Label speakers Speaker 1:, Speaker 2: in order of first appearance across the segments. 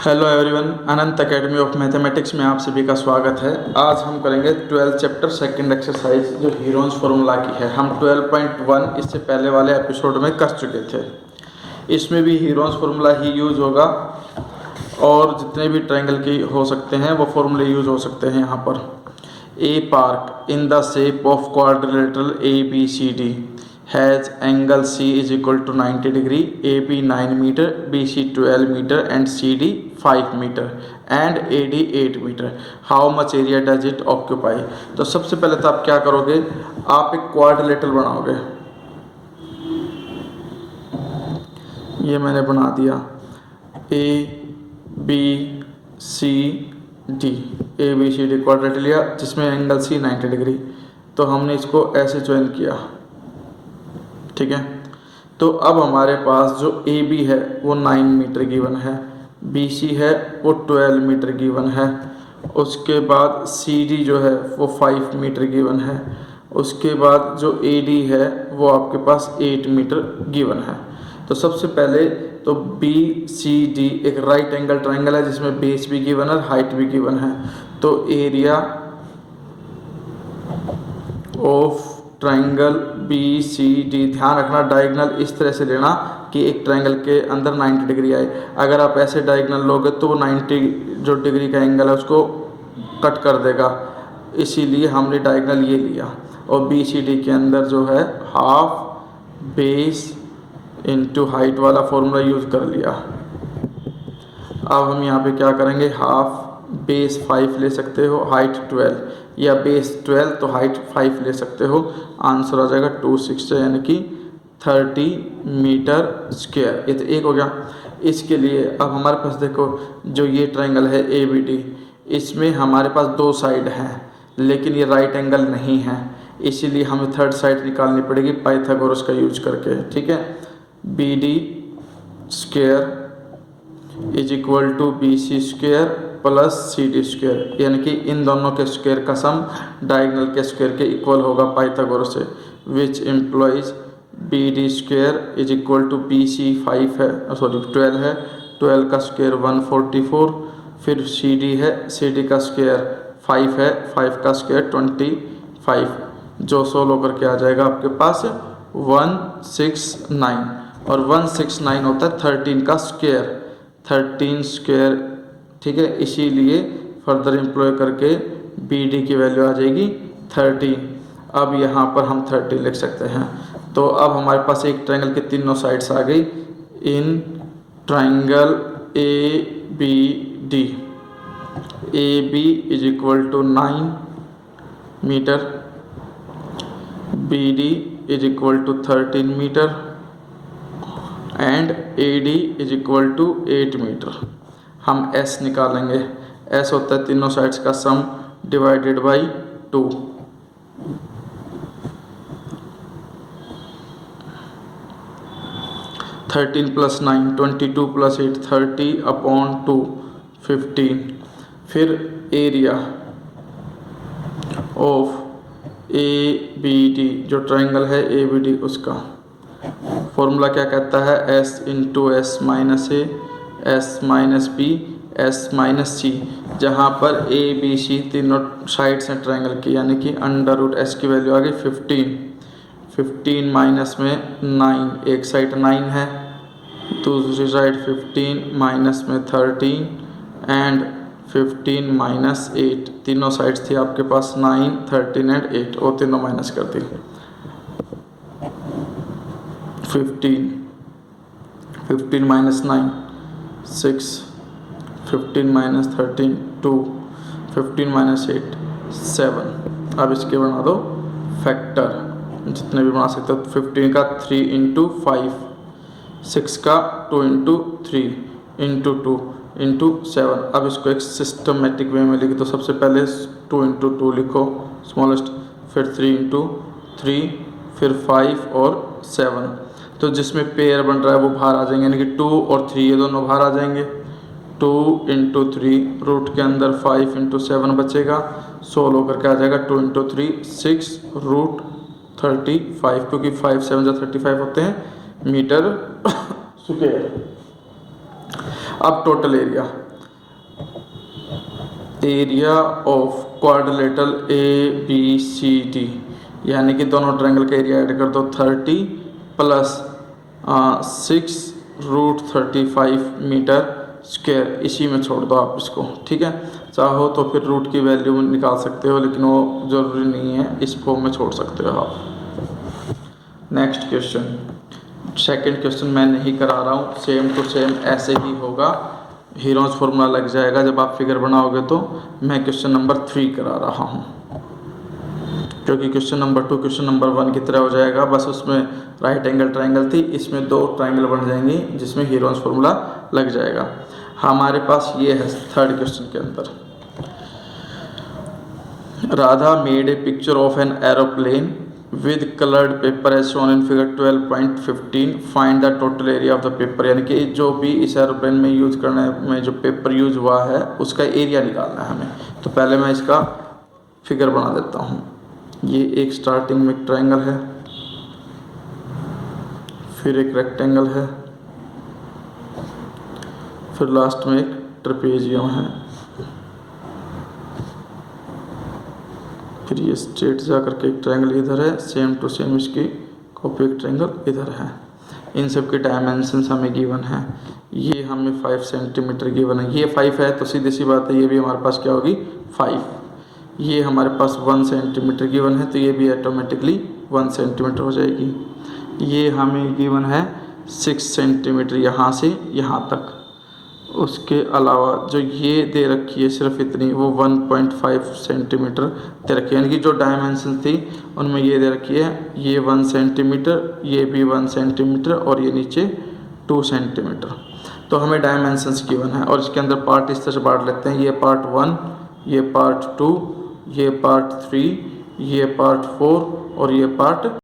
Speaker 1: Hello everyone, Anant academy of mathematics में आप सभी का स्वागत है। आज हम करेंगे 12 चैप्टर सेकंड एक्सरसाइज जो हीरोन्स फार्मूला की है। हम 12.1 इससे पहले वाले एपिसोड में कर चुके थे। इसमें भी हीरोन्स फार्मूला ही यूज होगा और जितने भी ट्रायंगल की हो सकते हैं वो फार्मूले यूज हो सकते हैं। यहाँ पर a park in the shape of quadrilateral A B C D has angle C is equal to 90 degree, AB 9 meter, BC 12 meter and CD 5 meter and AD 8 meter. How much area does it occupy? तो सबसे पहले तो आप क्या करोगे, आप एक quadrilateral बनाओगे। ये मैंने बना दिया A B C D, A B C D quadrilateral लिया जिसमें एंगल C 90 डिग्री। तो हमने इसको ऐसे ज्वाइन किया, ठीक है। तो अब हमारे पास जो ए बी है वो 9 मीटर गिवन है, बी सी है वो 12 मीटर गिवन है, उसके बाद सी डी जो है वो 5 मीटर गिवन है, उसके बाद जो ए डी है वो आपके पास 8 मीटर गिवन है। तो सबसे पहले तो बी सी डी एक राइट एंगल ट्रायंगल है जिसमें बेस भी गिवन है और हाइट भी गिवन है। तो area of triangle B C D, ध्यान रखना डायगोनल इस तरह से लेना कि एक ट्रायंगल के अंदर 90 डिग्री आए। अगर आप ऐसे डायगोनल लोगे तो वो 90 जो डिग्री का एंगल है उसको कट कर देगा, इसीलिए हमने डायगोनल ये लिया। और बी सी डी के अंदर जो है हाफ बेस इनटू हाइट वाला फॉर्मूला यूज कर लिया। अब हम यहाँ पे क्या करेंगे, हाफ बेस 5 ले सकते हो, हाइट 12, या बेस 12 तो हाइट 5 ले सकते हो। आंसर आ जाएगा 260 यानी कि 30 मीटर स्क्वायर। ये तो एक हो गया। इसके लिए अब हमारे पास देखो जो ये ट्रायंगल है ए बी डी, इसमें हमारे पास 2 साइड हैं लेकिन ये राइट एंगल नहीं है, इसीलिए हमें थर्ड साइड निकालनी पड़ेगी पाइथागोरस का यूज करके, ठीक है। B D square is equal to B C square plus C D square, यानी कि इन दोनों के स्क्वायर का सम डायगोनल के स्क्वायर के इक्वल होगा पाइथागोरस से, which implies B D square is equal to B C 5 है, सॉरी 12 है, 12 का स्क्वायर 144, फिर सी डी है, सी डी का स्क्वायर 5 है, 5 का स्क्वायर 25, जो सोल्व होकर के आ जाएगा आपके पास 169, और 169 होता है 13 का स्क्वायर, 13 स्क्वायर, ठीक है। इसीलिए फर्दर एम्प्लॉय करके बी डी की वैल्यू आ जाएगी 13। अब यहाँ पर हम 30 लिख सकते हैं। तो अब हमारे पास एक ट्रायंगल की तीनों साइड्स आ गई। In triangle A B D, A B is equal to 9 metre, B D is equal to 13 metre and A D is equal to 8 metre. हम S निकालेंगे। S होता है तीनों साइड्स का sum divided by 2। Thirteen plus 9 22 plus 8 30 upon 2 15। फिर area of A B D जो triangle है A B D, उसका फॉर्मूला क्या कहता है, S into S minus A, S minus B, S minus C, जहाँ पर ए बी सी तीनों साइड्स हैं ट्रायंगल की, यानी कि अंडर रूट एस की वैल्यू आ गई 15 माइनस में 9, एक साइड 9 है, दूसरी साइड 15 माइनस में 13 एंड 15 माइनस 8, तीनों साइड्स थी आपके पास 9 13 एंड 8, वो तीनों माइनस कर दी 15 माइनस 9 6, 15 माइनस 13 2, 15 माइनस 8 7। अब इसके बना दो फैक्टर, जितने भी बना सकते हो। 15 का 3 इंटू 5, 6 का 2 इंटू 3 इंटू 2 इंटू 7। अब इसको एक सिस्टमेटिक वे में लिख दो। सबसे पहले 2 इंटू 2 लिखो स्मॉलेस्ट, फिर 3 इंटू 3, फिर 5 और 7। तो जिसमें पेयर बन रहा है वो बाहर आ जाएंगे, यानी कि 2 और 3 ये दोनों बाहर आ जाएंगे। 2 इंटू 3 रूट के अंदर 5 इंटू 7 बचेगा, सोल्व होकर के आ जाएगा 2 इंटू 3 6 रूट 35, क्योंकि 5 7 जो 35 होते हैं मीटर स्क्वायर। अब total area area of quadrilateral A B C D, यानी कि दोनों ट्रायंगल का एरिया ऐड कर दो 30 प्लस 6√35 मीटर स्क्वायर, इसी में छोड़ दो आप इसको, ठीक है। चाहो तो फिर रूट की वैल्यू निकाल सकते हो, लेकिन वो ज़रूरी नहीं है, इस फॉर्म में छोड़ सकते हो आप। नेक्स्ट क्वेश्चन, सेकंड क्वेश्चन मैं नहीं करा रहा हूँ, सेम टू सेम ऐसे ही होगा, हीरोज फॉर्मूला लग जाएगा जब आप फिगर बनाओगे। तो मैं क्वेश्चन नंबर 3 करा रहा हूँ, क्योंकि क्वेश्चन नंबर 2 क्वेश्चन नंबर 1 की तरह हो जाएगा, बस उसमें राइट एंगल ट्रायंगल थी, इसमें 2 ट्रायंगल बन जाएंगी जिसमें हीरोज फॉर्मूला लग जाएगा। हमारे पास ये है थर्ड क्वेश्चन के अंदर, Radha made a picture of an aeroplane with coloured paper as shown in figure 12.15, find the total area of the paper, यानी कि जो भी इस एरोप्लेन में यूज करने में जो पेपर यूज हुआ है उसका एरिया निकालना है हमें। तो पहले मैं इसका फिगर बना देता हूँ। ये एक स्टार्टिंग में एक ट्रायंगल है, फिर एक रेक्टेंगल है, फिर लास्ट में एक ट्रेपेजियम है, फिर ये स्ट्रेट जा करके एक ट्रायंगल इधर है, सेम टू सेम इसकी कॉपी एक ट्रायंगल इधर है। इन सब के डायमेंशंस हमें गिवन है, ये हमें 5 सेंटीमीटर गिवन है, ये 5 है तो सीधी सी बात है ये भी हमारे पास क्या होगी 5। ये हमारे पास 1 सेंटीमीटर गिवन है तो ये भी ऑटोमेटिकली 1 सेंटीमीटर हो जाएगी। ये हमें गिवन है 6 सेंटीमीटर यहाँ से यहाँ तक। उसके अलावा जो ये दे रखी है सिर्फ इतनी, वो 1.5 सेंटीमीटर दे रखी है, यानी कि जो डायमेंशन थी उनमें ये दे रखी है, ये 1 सेंटीमीटर, ये भी 1 सेंटीमीटर और ये नीचे 2 सेंटीमीटर। तो हमें डायमेंशंस गिवन है और इसके अंदर पार्ट इस तरह से बांट लेते हैं, ये पार्ट 1, ये पार्ट 2, ये पार्ट 3, ये पार्ट 4 और ये part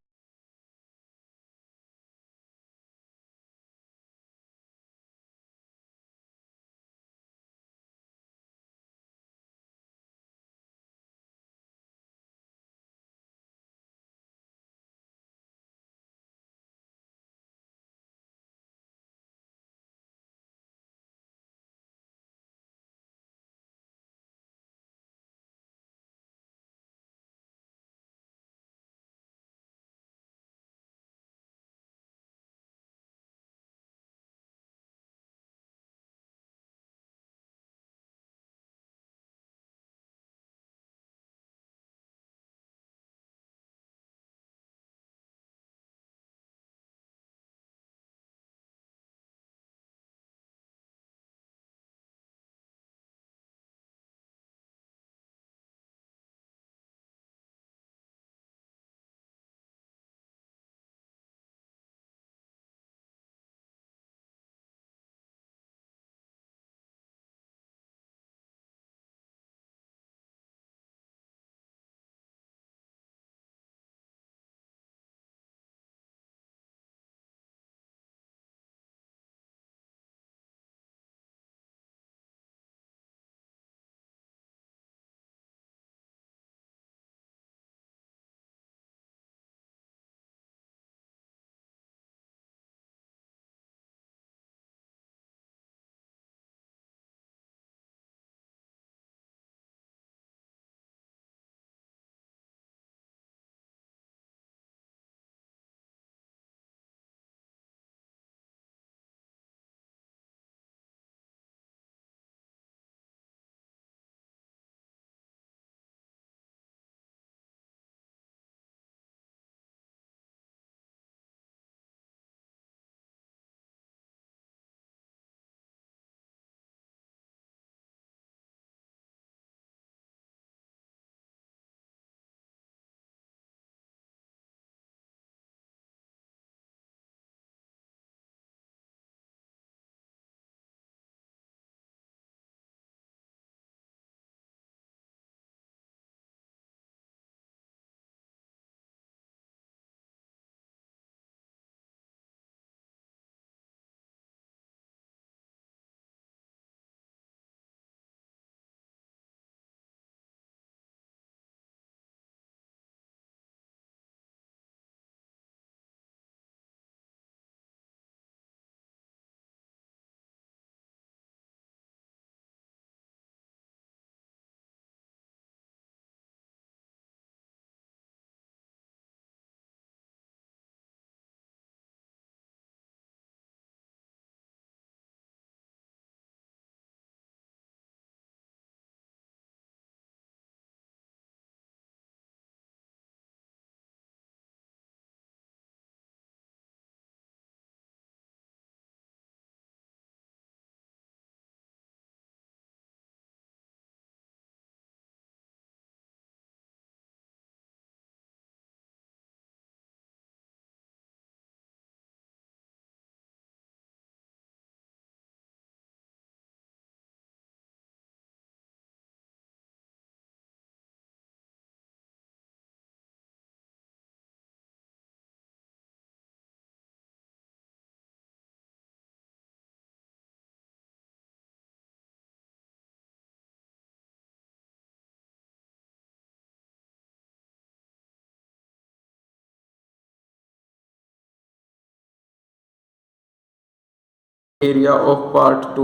Speaker 1: area of part two,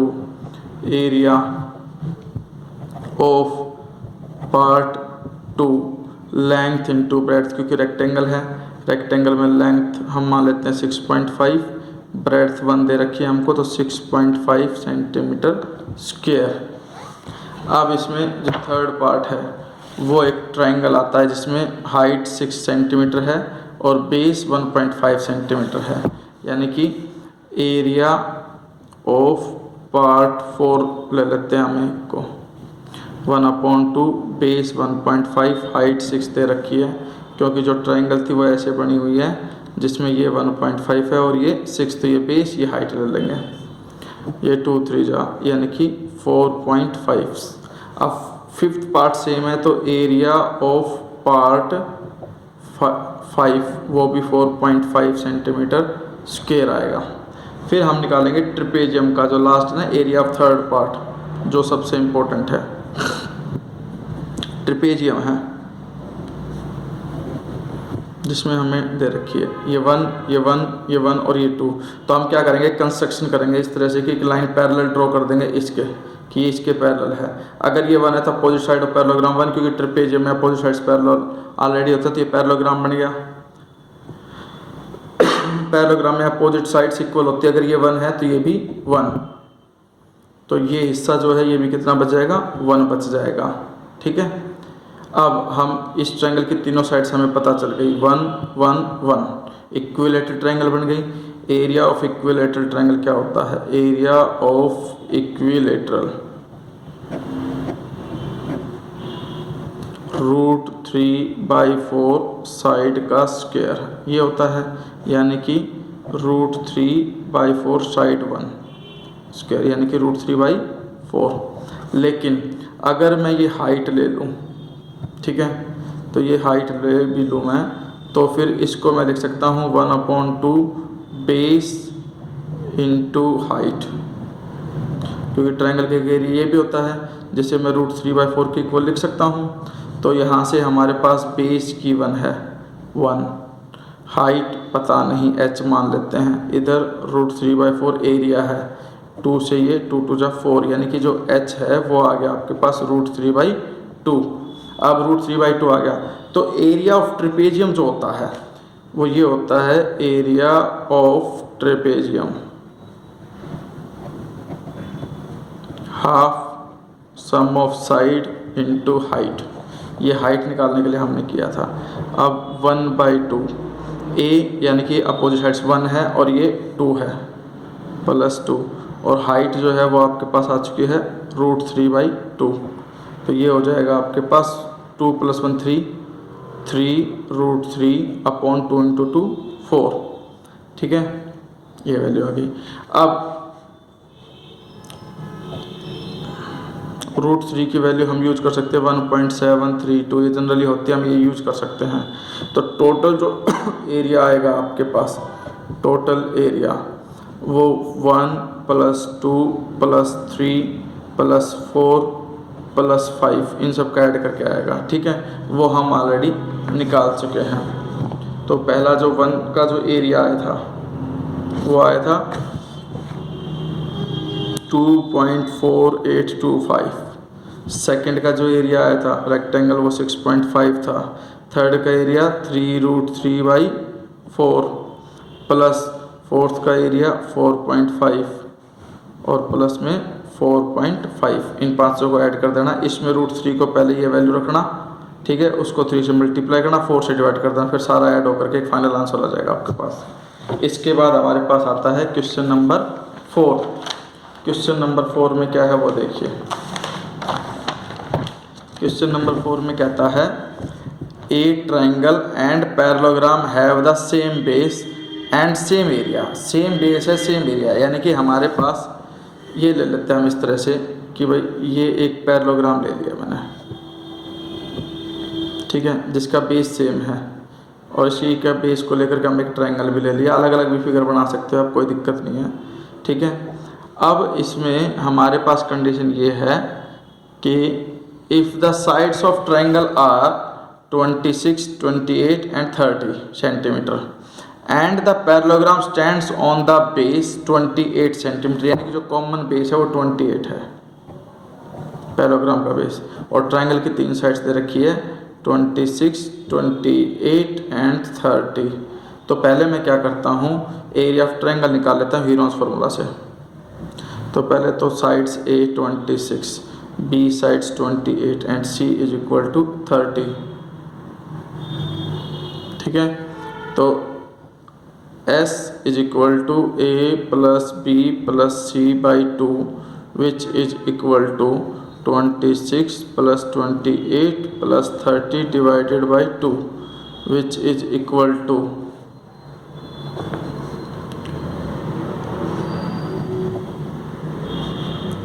Speaker 1: area of part two length into breadth, क्योंकि रेक्टेंगल है, रेक्टेंगल में लेंथ हम मान लेते हैं 6.5, ब्रेड्थ 1 दे रखी है हमको, तो 6.5 सेंटीमीटर स्क्वायर। अब इसमें जो थर्ड पार्ट है वो एक ट्रायंगल आता है जिसमें हाइट 6 सेंटीमीटर है और बेस 1.5 सेंटीमीटर है, यानी कि एरिया ऑफ पार्ट 4 ले लेते हैं हम को 1/2, बेस 1.5, हाइट 6 दे रखी है, क्योंकि जो ट्रायंगल थी वो ऐसे बनी हुई है जिसमें ये 1.5 है और ये 6, तो ये बेस ये हाइट ले लेंगे, ये 2 3 जा यानी कि 4.5। अब फिफ्थ पार्ट सेम है, तो एरिया ऑफ पार्ट 5 वो भी 4.5 सेंटीमीटर स्क्वायर आएगा। फिर हम निकालेंगे ट्रिपेजियम का जो लास्ट है ना, एरिया ऑफ थर्ड पार्ट, जो सबसे इम्पोर्टेंट है, ट्रिपेजियम है जिसमें हमें दे रखी है ये 1, ये 1, ये 1 और ये 2। तो हम क्या करेंगे, कंस्ट्रक्शन करेंगे इस तरह से कि एक लाइन पैरेलल ड्रॉ कर देंगे इसके, कि ये इसके पैरेलल है। अगर ये 1 है तो अपोजिट साइड ऑफ पैरेललोग्राम 1, क्योंकि ट्रिपेजियम में अपोजिट साइड्स पैरेलल ऑलरेडी होता है, तो ये पैरेललोग्राम बन गया। पैरेललोग्राम में अपोजिट साइड्स इक्वल होती है, अगर ये 1 है तो ये भी 1, तो ये हिस्सा जो है ये भी कितना बच जाएगा, 1 बच जाएगा। ठीक है, अब हम इस ट्रायंगल की तीनों साइड्स हमें पता चल गई, 1 1 1 इक्विलेटरल ट्रायंगल बन गई। एरिया ऑफ इक्विलेटरल ट्रायंगल क्या होता है, एरिया ऑफ इक्विलेटरल √3/4 साइड का स्क्वायर ये होता है, यानी कि √3/4 साइड 1 स्क्वायर, यानी कि √3/4। लेकिन अगर मैं ये हाइट ले लूँ, ठीक है, तो ये हाइट ले भी लूँ मैं, तो फिर इसको मैं लिख सकता हूँ 1/2 बेस इंटू हाइट, क्योंकि ट्रायंगल के एरिया ये भी होता है, जिसे मैं √3/4 के इक्वल लिख सकता हूँ। तो यहाँ से हमारे पास बेस की 1 है 1, हाइट पता नहीं h मान लेते हैं, इधर √3/4 एरिया है, 2 से ये 2 2 जा 4, यानी कि जो h है वो आ गया आपके पास √3/2। अब √3/2 आ गया, तो एरिया ऑफ ट्रेपेजियम जो होता है वो ये होता है area of trapezium half sum of side into height. ये हाइट निकालने के लिए हमने किया था। अब 1/2 ए, यानी कि अपोजिट साइड्स 1 है और ये 2 है +2, और हाइट जो है वो आपके पास आ चुकी है √3/2, तो ये हो जाएगा आपके पास 2 + 1 3, 3√3/2 × 2 4। ठीक है, ये वैल्यू आ गई। अब √3 की वैल्यू हम यूज कर सकते हैं 1.732, ये जनरली होती है, हम ये यूज कर सकते हैं। तो टोटल जो एरिया आएगा आपके पास, टोटल एरिया वो 1 + 2 + 3 + 4 + 5 इन सब का ऐड करके आएगा। ठीक है, वो हम ऑलरेडी निकाल चुके हैं। तो पहला जो 1 का जो एरिया आया था वो आया था 2.4825, सेकंड का जो एरिया आया था रेक्टेंगल वो 6.5 था, थर्ड का एरिया 3√3/4 प्लस फोर्थ का एरिया 4.5 और प्लस में 4.5, इन पाँचों को ऐड कर देना। इसमें √3 को पहले ये वैल्यू रखना, ठीक है, उसको 3 से मल्टीप्लाई करना, 4 से डिवाइड कर देना, फिर सारा ऐड होकर के एक फाइनल आंसर आ जाएगा आपके पास। इसके बाद हमारे पास आता है क्वेश्चन नंबर 4। क्वेश्चन नंबर 4 में क्या है वो देखिए। क्वेश्चन नंबर 4 में कहता है ए triangle and parallelogram have the same base and same area. Same base है सेम एरिया, यानी कि हमारे पास ये ले लेते हैं हम इस तरह से कि भाई ये एक पैरेललोग्राम ले लिया मैंने, ठीक है, जिसका बेस सेम है, और इसी का बेस को लेकर के हम एक ट्रायंगल भी ले लिया। अलग अलग भी फिगर बना सकते हो आप, कोई दिक्कत नहीं है। ठीक है, अब इसमें हमारे पास कंडीशन ये है कि if the sides of triangle are 26, 28 and 30 centimetre and the parallelogram stands on the base 28 centimetre, यानी कि जो कॉमन बेस है वो 28 है पैरेललोग्राम का बेस, और ट्रायंगल की 3 साइड्स दे रखी है 26, 28 एंड 30। तो पहले मैं क्या करता हूँ, एरिया ऑफ ट्रायंगल निकाल लेता हूँ हीरोन्स फार्मूला से। तो पहले तो sides A 26, B sides 28 and C is equal to 30। ठीक है, तो S इज इक्वल टू A plus B plus C by 2 which is equal to 26 plus 28 plus 30 divided by 2 which is equal to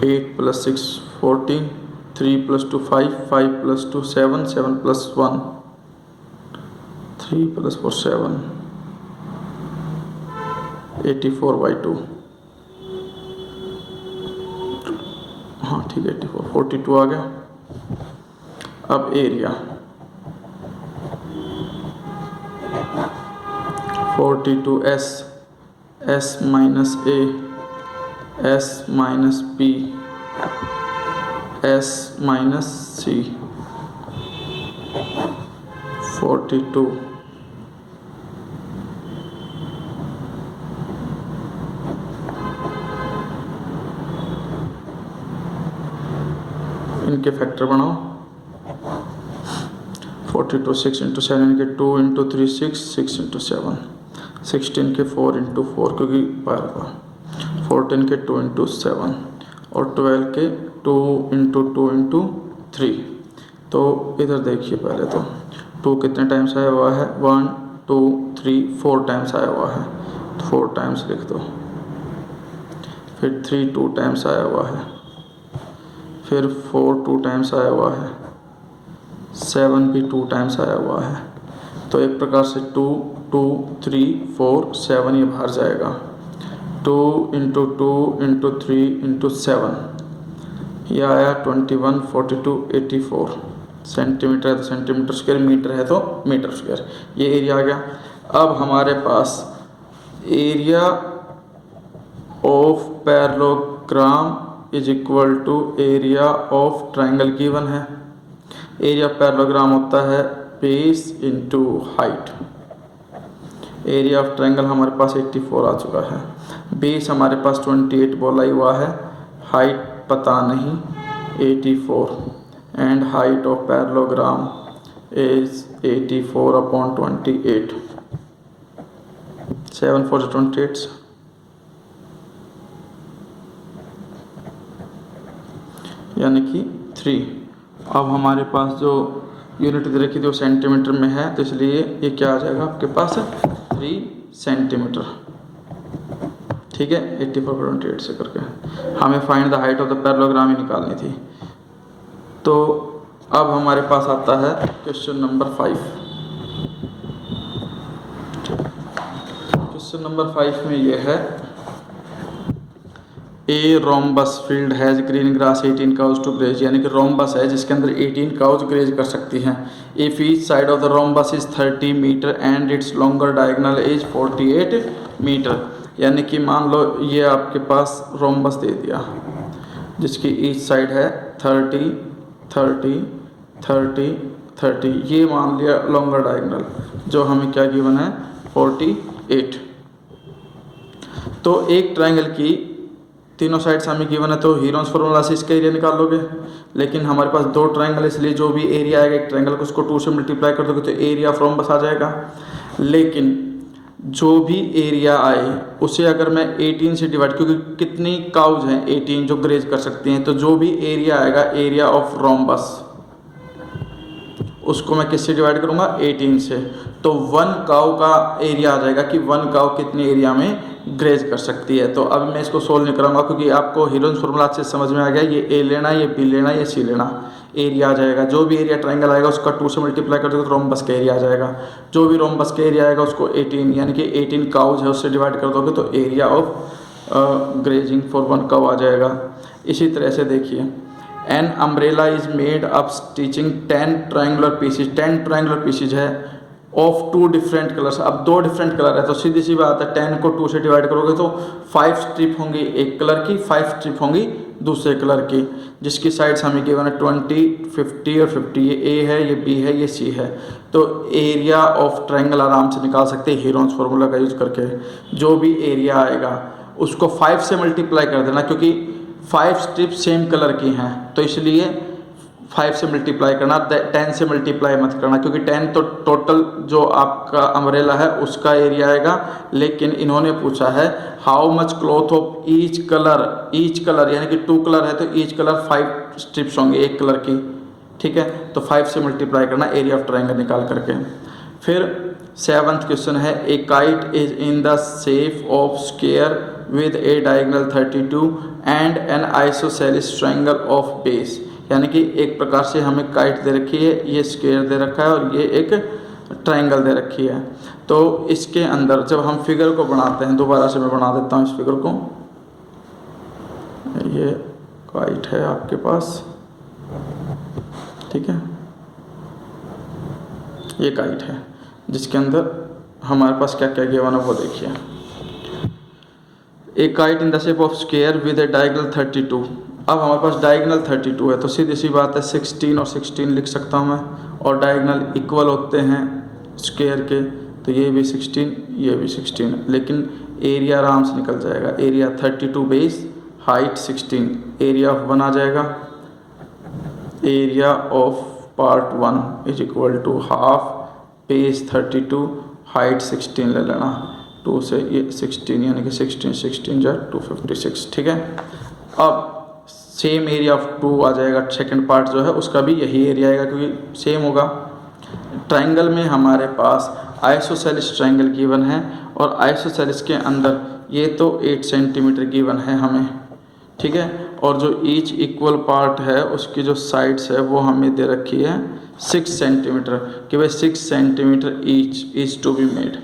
Speaker 1: 8 plus 6 14, 3 plus 2 5, 5 plus 2 7, 7 plus 1 3 plus 4 7, 84 by 2। हाँ ठीक है, 84 42 आ गया। अब area 42 S minus A, S minus B, S minus C, 42 इनके factor बनाओ। 42 6 into 7 इनके 2 into 3 6 into 7 16 के 4 into 4 क्योंकि बार बार 14 के 2 इंटू 7 और 12 के 2 इंटू 2 इंटू 3। तो इधर देखिए पहले तो 2 कितने टाइम्स आया हुआ है, 1 2 3 4 टाइम्स आया हुआ है, तो 4 टाइम्स लिख दो। फिर 3 2 टाइम्स आया हुआ है, फिर 4 2 टाइम्स आया हुआ है, 7 भी 2 टाइम्स आया हुआ है। तो एक प्रकार से 2 2 3 4 7 ये बाहर जाएगा। 2 इंटू 2 इंटू 3 इंटू 7 यह आया 21 42 84 सेंटीमीटर है तो सेंटीमीटर स्क्वायर, मीटर है तो मीटर स्क्वायर। ये एरिया आ गया। अब हमारे पास area of parallelogram is equal to area of triangle given है। एरिया ऑफ पैरेललोग्राम होता है base into height. Area of triangle हमारे पास 84 आ चुका है, बेस हमारे पास 28 बोला ही हुआ है, हाइट पता नहीं 84 and height of parallelogram is 84 upon 28। 7 4 28 यानी कि 3। अब हमारे पास जो यूनिट दे रखी थी वो सेंटीमीटर में है, तो इसलिए ये क्या आ जाएगा आपके पास 3 सेंटीमीटर। ठीक है, 84/28 से करके हमें find the height of the parallelogram ही निकालनी थी। तो अब हमारे पास आता है क्वेश्चन नंबर 5। क्वेश्चन नंबर 5 में ये है a rhombus field has green grass 18 cows to graze, यानी कि रोम्बस है जिसके अंदर 18 काउज ग्रेज कर सकती हैं। If each side of the rhombus is 30 metre and its longer diagonal is 48 metre, यानी कि मान लो ये आपके पास रोम्बस दे दिया जिसकी ईच साइड है 30 30 30 30, ये मान लिया लॉन्गर डायगोनल, जो हमें क्या गिवन है 48। तो एक ट्रायंगल की तीनों साइड्स हमें गिवन है, तो हीरोन्स फार्मूला से इसका एरिया निकाल लोगे। लेकिन हमारे पास 2 ट्रायंगल, इसलिए जो भी एरिया आएगा एक ट्रायंगल को उसको 2 से मल्टीप्लाई कर दोगे तो एरिया ऑफ रोम्बस आ जाएगा। लेकिन जो भी एरिया आए उसे अगर मैं 18 से डिवाइड, क्योंकि कितनी काउज हैं 18 जो ग्रेज कर सकती हैं, तो जो भी एरिया आएगा एरिया ऑफ रोम्बस उसको मैं किससे डिवाइड करूंगा 18 से। तो 1 काउ का एरिया आ जाएगा कि 1 काउ कितने एरिया में ग्रेज कर सकती है। तो अब मैं इसको सोल्व नहीं करूँगा क्योंकि आपको हीरोन्स फार्मूला से समझ में आ गया, ये ए लेना, ये बी लेना, ये सी लेना, एरिया आ जाएगा। जो भी एरिया ट्रायंगल आएगा उसका 2 से मल्टीप्लाई कर दोगे तो रोम्बस का एरिया आ जाएगा। जो भी रोम्बस का एरिया आएगा उसको 18 यानी कि 18 काउज है उससे डिवाइड कर दोगे तो area of grazing for 1 cow आ जाएगा। इसी तरह से देखिए an umbrella is made of stitching 10 triangular pieces, 10 triangular pieces है, ऑफ टू डिफरेंट कलर्स। अब दो डिफरेंट कलर है तो सीधी सी बात है 10 को 2 से डिवाइड करोगे तो 5 स्ट्रिप होंगी एक कलर की, 5 स्ट्रिप होंगी दूसरे कलर की, जिसकी साइड्स हमें गिवन है 20, 50 और 50। ये ए है, ये बी है, ये सी है। तो एरिया ऑफ ट्रायंगल आराम से निकाल सकते हैं हीरोन्स फार्मूला का यूज करके। जो भी एरिया आएगा उसको 5 से मल्टीप्लाई कर देना, क्योंकि 5 स्ट्रिप सेम कलर की हैं तो इसलिए 5 से मल्टीप्लाई करना, 10 से मल्टीप्लाई मत करना, क्योंकि 10 तो टोटल जो आपका अम्ब्रेला है उसका एरिया आएगा। लेकिन इन्होंने पूछा है how much cloth of each colour यानी कि 2 कलर है तो ईच कलर 5 स्ट्रिप्स होंगे एक कलर की, ठीक है। तो 5 से मल्टीप्लाई करना एरिया ऑफ ट्रायंगल निकाल करके। फिर 7th क्वेश्चन है ए kite is in the shape of square with A diagonal 32 and N isosceles triangle of base. यानी कि एक प्रकार से हमें काइट दे रखी है, ये स्क्वायर दे रखा है और ये एक ट्रायंगल दे रखी है। तो इसके अंदर जब हम फिगर को बनाते हैं, दोबारा से मैं बना देता हूँ इस फिगर को। ये काइट है आपके पास, ठीक है, ये काइट है जिसके अंदर हमारे पास क्या क्या गिवन है वो देखिए। ए kite in the shape of square with A diagonal 32। अब हमारे पास डायगोनल 32 है तो सीधी सी बात है 16 और 16 लिख सकता हूँ मैं, और डायगोनल इक्वल होते हैं स्क्वायर के, तो ये भी 16 ये भी 16, लेकिन एरिया आराम से निकल जाएगा। Area 32 base height 16, area of 1 आ जाएगा। Area of part 1 is equal to half base 32 height 16 ले लेना, 2 से ये 16 यानी कि 16 जा 256, ठीक है। अब सेम एरिया ऑफ 2 आ जाएगा, सेकंड पार्ट जो है उसका भी यही एरिया आएगा क्योंकि सेम होगा। ट्रायंगल में हमारे पास आइसोसेलेस ट्रायंगल गिवन है और आइसोसेलेस के अंदर ये तो 8 सेंटीमीटर गिवन है हमें, ठीक है। और जो ईच इक्वल पार्ट है उसकी जो साइड्स है वो हमें दे रखी है 6 सेंटीमीटर, कि भाई 6 centimetre each is to be made.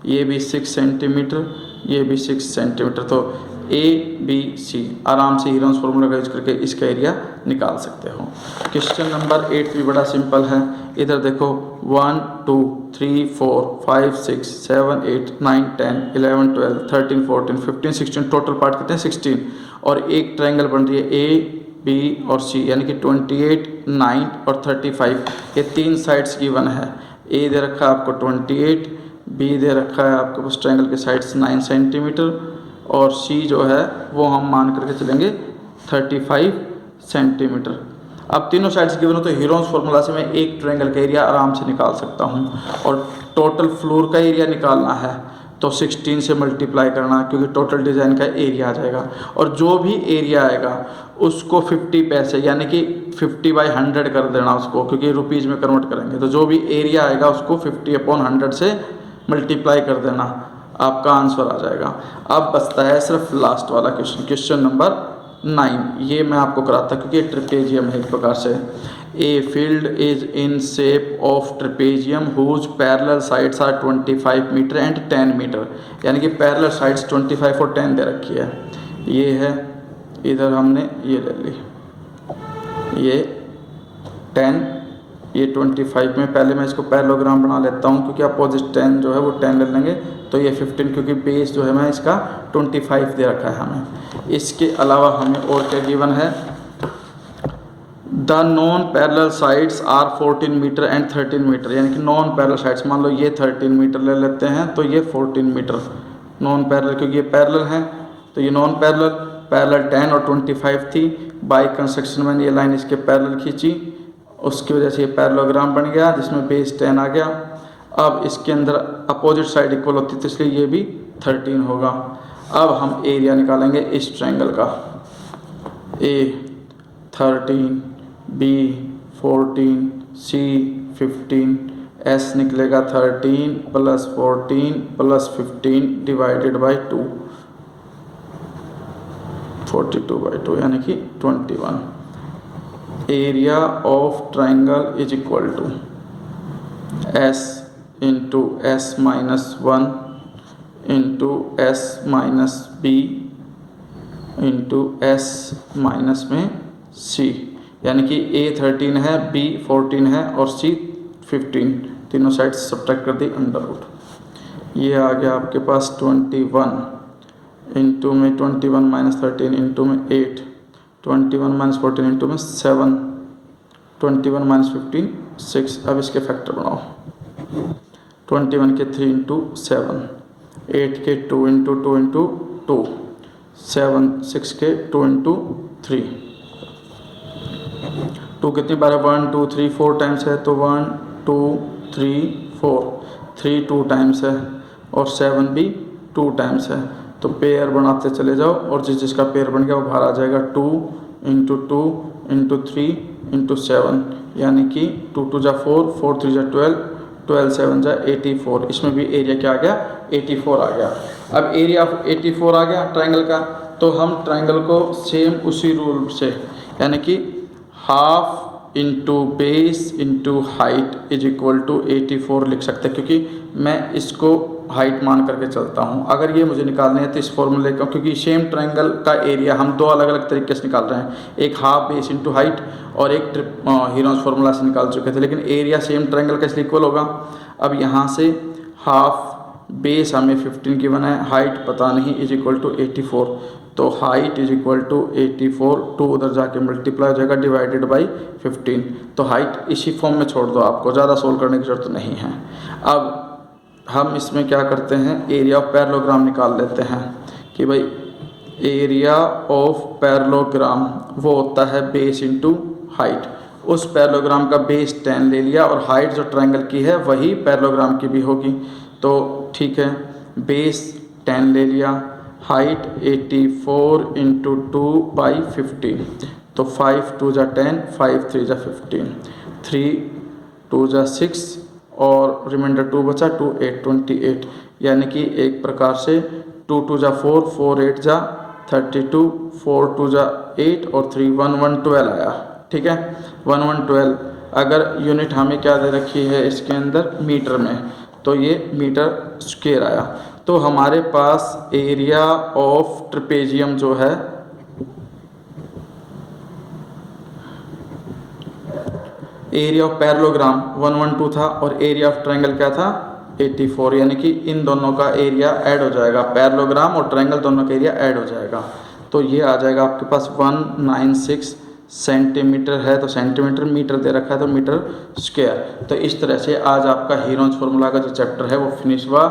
Speaker 1: ये भी 6 सेंटीमीटर, ये भी 6 सेंटीमीटर। तो ABC आराम से हीरोन्स फार्मूला का यूज करके इसका एरिया निकाल सकते हो। क्वेश्चन नंबर 8 भी बड़ा सिंपल है। इधर देखो 1 2 3 4 5 6 7 8 9 10 11 12 13 14 15 16, टोटल पार्ट कितने 16, और एक ट्रायंगल बन रही है AB और C, यानी कि 28 9 और 35। ये 3 साइड्स गिवन है। A दे रखा है आपको 28, B दे रखा है आपके पास ट्रायंगल के साइड्स 9 सेंटीमीटर, और C जो है वो हम मान करके चलेंगे 35 सेंटीमीटर। अब तीनों साइड्स गिवन हो तो हीरोन्स फार्मूला से मैं एक ट्रायंगल का एरिया आराम से निकाल सकता हूँ। और टोटल फ्लोर का एरिया निकालना है तो 16 से मल्टीप्लाई करना, क्योंकि टोटल डिज़ाइन का एरिया आ जाएगा। और जो भी एरिया आएगा उसको 50 पैसे यानी कि 50/100 कर देना उसको, क्योंकि रुपीज़ में कन्वर्ट करेंगे। तो जो भी एरिया आएगा उसको 50/100 से मल्टीप्लाई कर देना, आपका आंसर आ जाएगा। अब बचता है सिर्फ लास्ट वाला क्वेश्चन, क्वेश्चन नंबर 9। ये मैं आपको कराता क्योंकि ट्रेपेजियम है एक प्रकार से। A field is in shape of trapezium whose parallel sides are 25 metre and 10 metre, यानी कि पैरेलल साइड्स 25 और 10 दे रखी है। ये है, इधर हमने ये ले ली, ये 10, ये 25 में। पहले मैं इसको पैरेललोग्राम बना लेता हूँ क्योंकि अपोजिट 10 जो है वो 10 ले लेंगे, तो ये 15, क्योंकि बेस जो है मैं इसका 25 दे रखा है हमें। इसके अलावा हमें और क्या गिवन है, the non parallel sides are 14 metre and 13 metre, यानी कि नॉन पैरेलल साइड्स, मान लो ये 13 मीटर ले लेते हैं तो ये 14 मीटर नॉन पैरेलल, क्योंकि ये पैरेलल है तो ये नॉन पैरेलल। पैरेलल 10 और 25 थी, बाई कंस्ट्रक्शन मैंने ये लाइन इसके पैरेलल खींची, उसकी वजह से ये पैरेललोग्राम बन गया जिसमें बेस 10 आ गया। अब इसके अंदर अपोजिट साइड इक्वल होती है तो इसलिए ये भी 13 होगा। अब हम एरिया निकालेंगे इस ट्रायंगल का। A 13, B 14, C 15, S निकलेगा 13 + 14 + 15 डिवाइडेड बाई 2, 42/2 यानी कि 21। Area of triangle is equal to S into S-1 into S-B into S- में C, यानी कि A 13 है, B 14 है और C 15 तीनों साइड सब्ट्रैक्ट कर दी, अंडर रूट। ये आ गया आपके पास 21 इंटू में 21 माइनस 13 इंटू में 8, 21 माइनस 14 इंटू में 7, 21 माइनस 15 6। अब इसके फैक्टर बनाओ, 21 के 3 इंटू 7, 8 के 2 इंटू 2 इंटू 2, 7 6 के 2 इंटू 3। 2 कितनी बार है? 1 2 3 4 टाइम्स है, तो 1 2 3 4, 3 2 टाइम्स है और 7 भी 2 टाइम्स है। तो पेयर बनाते चले जाओ और जिसका पेयर बन गया वो बाहर आ जाएगा। 2 इंटू 2 इंटू 3 इंटू 7, यानी कि 2 2 जा 4, 4 3 जा 12, 12 7 जा 84। इसमें भी एरिया क्या आ गया? 84 आ गया। अब एरिया ऑफ 84 आ गया ट्रायंगल का, तो हम ट्रायंगल को सेम उसी रूल से, यानी कि half into base into height is equal to 84 लिख सकते हैं, क्योंकि मैं इसको हाइट मान करके चलता हूँ। अगर ये मुझे निकालने है तो इस फॉर्मूले का, क्योंकि सेम ट्रायंगल का एरिया हम दो अलग अलग तरीके से निकाल रहे हैं, एक हाफ बेस इंटू हाइट और एक हीरोज फार्मूला से निकाल चुके थे, लेकिन एरिया सेम ट्रायंगल का इसलिए इक्वल होगा। अब यहाँ से हाफ बेस हमें 15 गिवन है, हाइट पता नहीं, इज इक्वल टू 84। तो हाइट इज इक्वल टू 84, 2 उधर जाके मल्टीप्लाई हो जाएगा डिवाइडेड बाई 15। तो हाइट इसी फॉर्म में छोड़ दो, आपको ज़्यादा सोल्व करने की ज़रूरत नहीं है। अब हम इसमें क्या करते हैं, एरिया ऑफ पैरेललोग्राम निकाल लेते हैं कि भाई एरिया ऑफ पैरेललोग्राम वो होता है बेस इंटू हाइट। उस पैरेललोग्राम का बेस 10 ले लिया और हाइट जो ट्रायंगल की है वही पैरेललोग्राम की भी होगी, तो ठीक है, बेस 10 ले लिया, हाइट 84 इंटू 2 बाई 15, तो 5 2 जा 10, 5 3 जा 15, 3 2 जा 6 और रिमाइंडर 2 बचा, 2 8 28, यानी कि एक प्रकार से 2 2 जा 4, 4 8 जा 32, 4 2 जा 8 और 3 1 1 12 आया। ठीक है, 1 1 12। अगर यूनिट हमें क्या दे रखी है इसके अंदर मीटर में, तो ये मीटर स्क्वायर आया। तो हमारे पास एरिया ऑफ ट्रेपेजियम जो है, एरिया ऑफ पैरेललोग्राम 112 था और एरिया ऑफ ट्रायंगल क्या था? 84, यानी कि इन दोनों का एरिया ऐड हो जाएगा, पैरेललोग्राम और ट्रायंगल दोनों का एरिया ऐड हो जाएगा। तो ये आ जाएगा आपके पास 196 सेंटीमीटर है, तो सेंटीमीटर, मीटर दे रखा है तो मीटर स्क्वायर। तो इस तरह से आज आपका हीरोज फार्मूला का जो चैप्टर है वो फिनिश हुआ।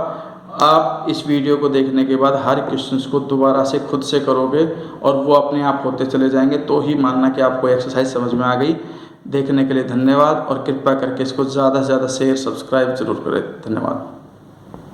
Speaker 1: आप इस वीडियो को देखने के बाद हर क्वेश्चंस को दोबारा से खुद से करोगे और वो अपने आप होते चले जाएंगे, तो ही मानना कि आपको एक्सरसाइज समझ में आ गई। देखने के लिए धन्यवाद और कृपया करके इसको ज़्यादा से ज़्यादा शेयर सब्सक्राइब जरूर करें। धन्यवाद।